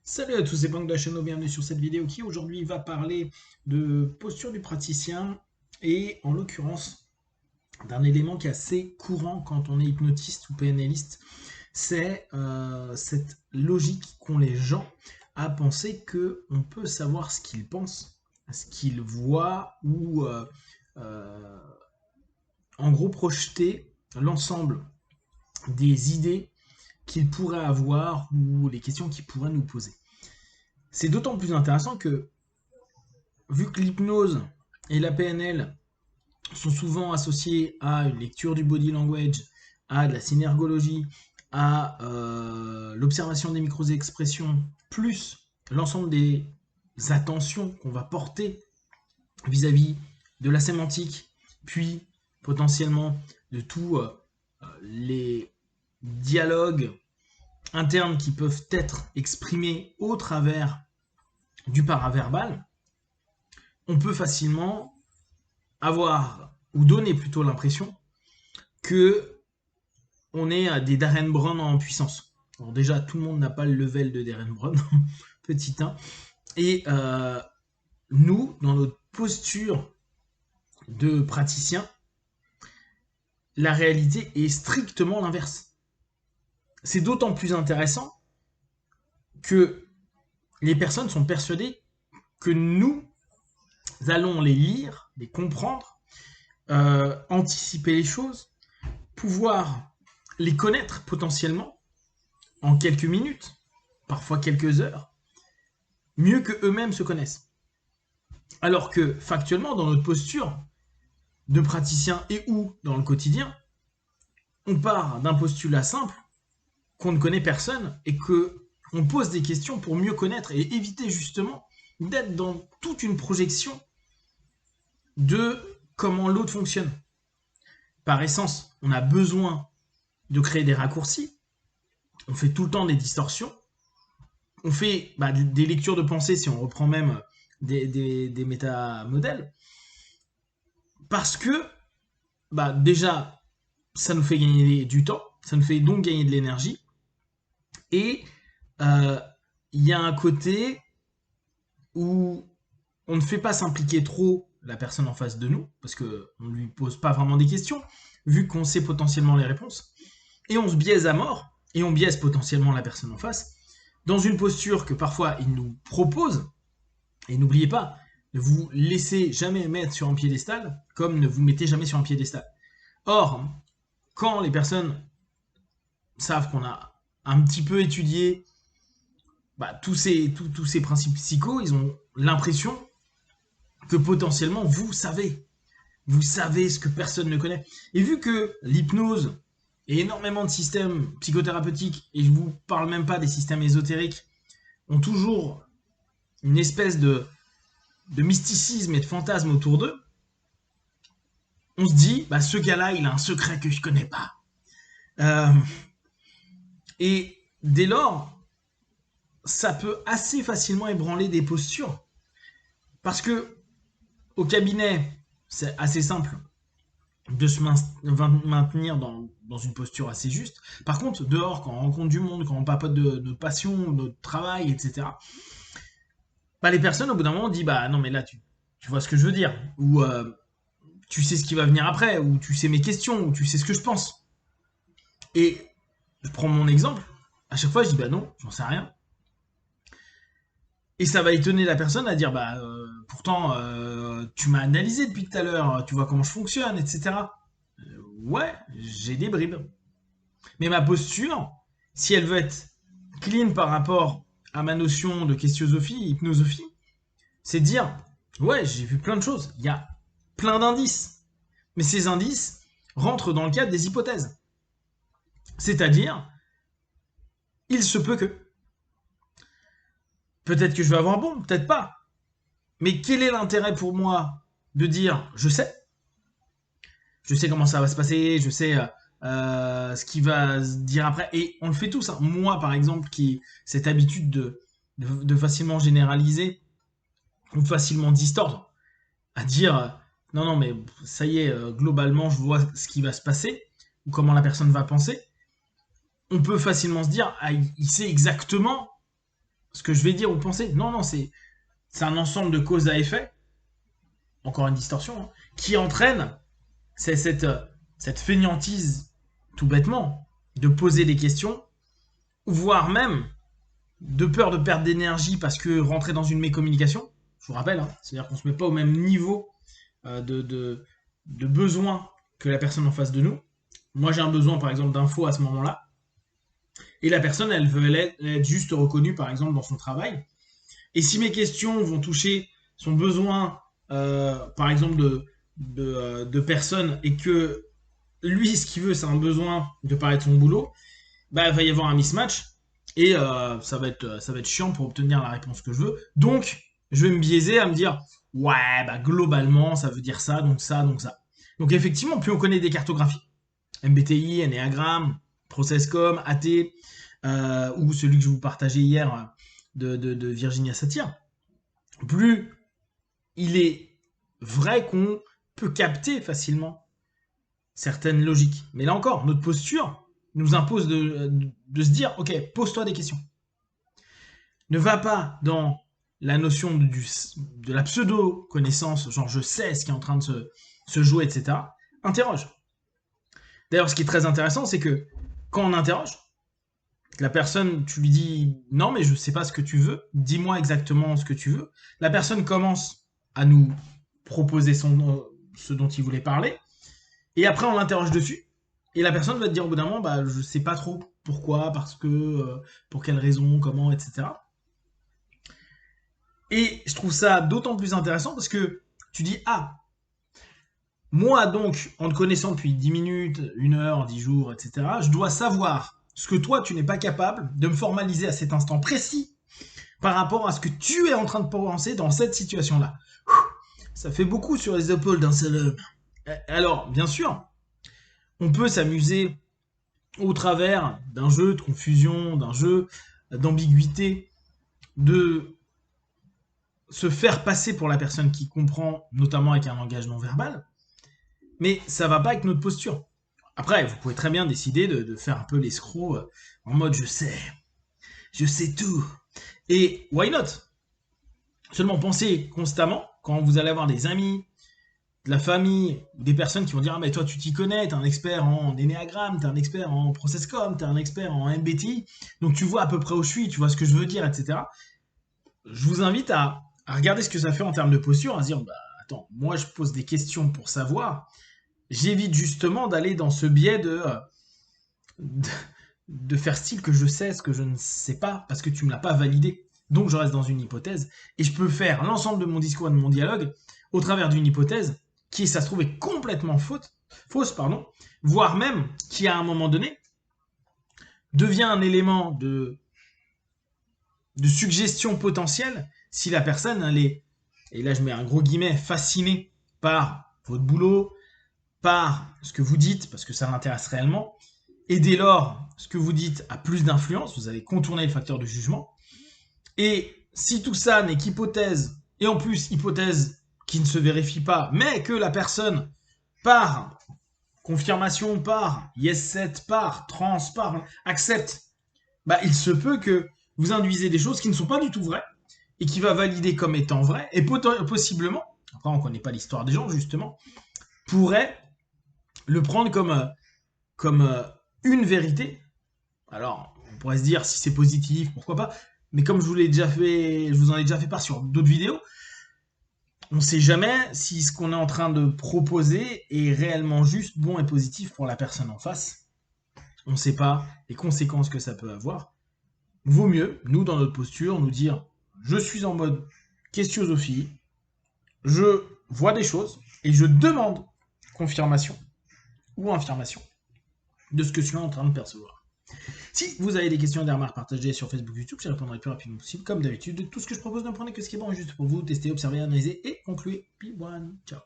Salut à tous, c'est Bank de la chaîne, bienvenue sur cette vidéo qui aujourd'hui va parler de posture du praticien et en l'occurrence d'un élément qui est assez courant quand on est hypnotiste ou PNListe, c'est cette logique qu'ont les gens à penser qu'on peut savoir ce qu'ils pensent, ce qu'ils voient ou euh, en gros projeter l'ensemble des idées qu'ils pourraient avoir ou les questions qu'ils pourraient nous poser. C'est d'autant plus intéressant que, vu que l'hypnose et la PNL sont souvent associées à une lecture du body language, à de la synergologie, à l'observation des micro-expressions, plus l'ensemble des attentions qu'on va porter vis-à-vis de la sémantique, puis potentiellement de tous les dialogues internes qui peuvent être exprimés au travers du paraverbal, on peut facilement avoir, ou donner plutôt l'impression, que on est à des Darren Brown en puissance. Alors déjà, tout le monde n'a pas le level de Darren Brown, petit 1. Et nous, dans notre posture de praticien, la réalité est strictement l'inverse. C'est d'autant plus intéressant que les personnes sont persuadées que nous allons les lire, les comprendre, anticiper les choses, pouvoir les connaître potentiellement en quelques minutes, parfois quelques heures, mieux que eux-mêmes se connaissent. Alors que factuellement, dans notre posture de praticien et ou dans le quotidien, on part d'un postulat simple qu'on ne connaît personne et que on pose des questions pour mieux connaître et éviter justement d'être dans toute une projection de comment l'autre fonctionne. Par essence, on a besoin de créer des raccourcis, on fait tout le temps des distorsions, on fait des lectures de pensée si on reprend même des métamodèles, parce que déjà, ça nous fait gagner du temps, ça nous fait donc gagner de l'énergie, et il y a un côté où on ne fait pas s'impliquer trop la personne en face de nous, parce qu'on ne lui pose pas vraiment des questions, vu qu'on sait potentiellement les réponses, et on se biaise à mort, et on biaise potentiellement la personne en face, dans une posture que parfois il nous propose, et n'oubliez pas, ne vous laissez jamais mettre sur un piédestal, comme ne vous mettez jamais sur un piédestal. Or, quand les personnes savent qu'on a un petit peu étudié tous ces principes psychos, ils ont l'impression que potentiellement vous savez. Vous savez ce que personne ne connaît. Et vu que l'hypnose et énormément de systèmes psychothérapeutiques, et je ne vous parle même pas des systèmes ésotériques, ont toujours une espèce de mysticisme et de fantasme autour d'eux, on se dit, ce gars-là, il a un secret que je connais pas. Et dès lors, ça peut assez facilement ébranler des postures. Parce que au cabinet, c'est assez simple de se maintenir dans une posture assez juste. Par contre, dehors, quand on rencontre du monde, quand on papote de notre passion, de notre travail, etc., les personnes, au bout d'un moment, disent non, mais là, tu vois ce que je veux dire. Ou tu sais ce qui va venir après, ou tu sais mes questions, ou tu sais ce que je pense. Et je prends mon exemple, à chaque fois, je dis non, j'en sais rien. Et ça va étonner la personne à dire pourtant tu m'as analysé depuis tout à l'heure, tu vois comment je fonctionne, etc. Ouais, j'ai des bribes. Mais ma posture, si elle veut être clean par rapport à ma notion de questiosophie, hypnosophie, c'est de dire ouais, j'ai vu plein de choses, il y a plein d'indices. Mais ces indices rentrent dans le cadre des hypothèses. C'est-à-dire, il se peut que. Peut-être que je vais avoir bon, peut-être pas. Mais quel est l'intérêt pour moi de dire je sais comment ça va se passer, je sais ce qui va se dire après, et on le fait tous. Hein. Moi, par exemple, qui ai cette habitude de facilement généraliser ou facilement distordre, à dire non, non, mais ça y est, globalement, je vois ce qui va se passer ou comment la personne va penser. On peut facilement se dire il sait exactement ce que je vais dire ou penser. Non, non, c'est un ensemble de causes à effet, encore une distorsion, hein, qui entraîne cette fainéantise, tout bêtement, de poser des questions, voire même de peur de perdre d'énergie parce que rentrer dans une mécommunication, je vous rappelle, hein, c'est-à-dire qu'on ne se met pas au même niveau de besoin que la personne en face de nous. Moi, j'ai un besoin, par exemple, d'infos à ce moment-là, et la personne, elle veut être juste reconnue, par exemple, dans son travail. Et si mes questions vont toucher son besoin, par exemple, de personnes, et que lui, ce qu'il veut, c'est un besoin de parler de son boulot, bah, il va y avoir un mismatch, et ça va être chiant pour obtenir la réponse que je veux. Donc, je vais me biaiser à me dire, ouais, bah, globalement, ça veut dire ça, donc ça, donc ça. Donc, effectivement, plus on connaît des cartographies, MBTI, Enneagram, ProcessCom, AT, ou celui que je vous partageais hier de Virginia Satir, plus il est vrai qu'on peut capter facilement certaines logiques. Mais là encore, notre posture nous impose de se dire, ok, pose-toi des questions. Ne va pas dans la notion de la pseudo-connaissance, genre je sais ce qui est en train de se jouer, etc. Interroge. D'ailleurs, ce qui est très intéressant, c'est que quand on interroge, la personne, tu lui dis non, mais je ne sais pas ce que tu veux, dis-moi exactement ce que tu veux. La personne commence à nous proposer ce dont il voulait parler, et après on l'interroge dessus, et la personne va te dire au bout d'un moment, bah, je ne sais pas trop pourquoi, parce que, pour quelle raison, comment, etc. Et je trouve ça d'autant plus intéressant parce que tu dis, ah, moi donc, en te connaissant depuis 10 minutes, 1 heure, 10 jours, etc., je dois savoir ce que toi, tu n'es pas capable de me formaliser à cet instant précis par rapport à ce que tu es en train de penser dans cette situation-là. Ça fait beaucoup sur les épaules d'un seul homme. Alors, bien sûr, on peut s'amuser au travers d'un jeu de confusion, d'un jeu d'ambiguïté, de se faire passer pour la personne qui comprend, notamment avec un langage non verbal, mais ça va pas avec notre posture. Après, vous pouvez très bien décider de faire un peu l'escroc en mode je sais tout. Et why not? Seulement pensez constamment, quand vous allez avoir des amis, de la famille, des personnes qui vont dire ah mais toi tu t'y connais, t'es un expert en Enneagram, t'es un expert en ProcessCom, t'es un expert en MBTI, donc tu vois à peu près où je suis, tu vois ce que je veux dire, etc. Je vous invite à regarder ce que ça fait en termes de posture, à se dire bah attends, moi je pose des questions pour savoir, j'évite justement d'aller dans ce biais de faire style que je sais ce que je ne sais pas parce que tu me l'as pas validé. Donc je reste dans une hypothèse et je peux faire l'ensemble de mon discours et de mon dialogue au travers d'une hypothèse qui, ça se trouve, est complètement fausse, voire même qui, à un moment donné, devient un élément de suggestion potentielle si la personne, elle est, et là je mets un gros guillemet, fascinée par votre boulot, par ce que vous dites, parce que ça l'intéresse réellement, et dès lors, ce que vous dites a plus d'influence, vous allez contourner le facteur de jugement, et si tout ça n'est qu'hypothèse, et en plus hypothèse qui ne se vérifie pas, mais que la personne, par confirmation, par yes set, par trans, par accepte, bah il se peut que vous induisez des choses qui ne sont pas du tout vraies, et qui va valider comme étant vraies, et possiblement, après on ne connaît pas l'histoire des gens justement, pourrait le prendre comme une vérité. Alors, on pourrait se dire si c'est positif, pourquoi pas. Mais comme je vous en ai déjà fait part sur d'autres vidéos, on ne sait jamais si ce qu'on est en train de proposer est réellement juste, bon et positif pour la personne en face. On ne sait pas les conséquences que ça peut avoir. Vaut mieux, nous, dans notre posture, nous dire je suis en mode questiosophie, je vois des choses et je demande confirmation ou infirmation de ce que je suis en train de percevoir. Si vous avez des questions et des remarques partagées sur Facebook, YouTube, je répondrai le plus rapidement possible. Comme d'habitude, tout ce que je propose, ne prenez que ce qui est bon et juste pour vous. Testez, observez, analysez et concluez. P1. Ciao.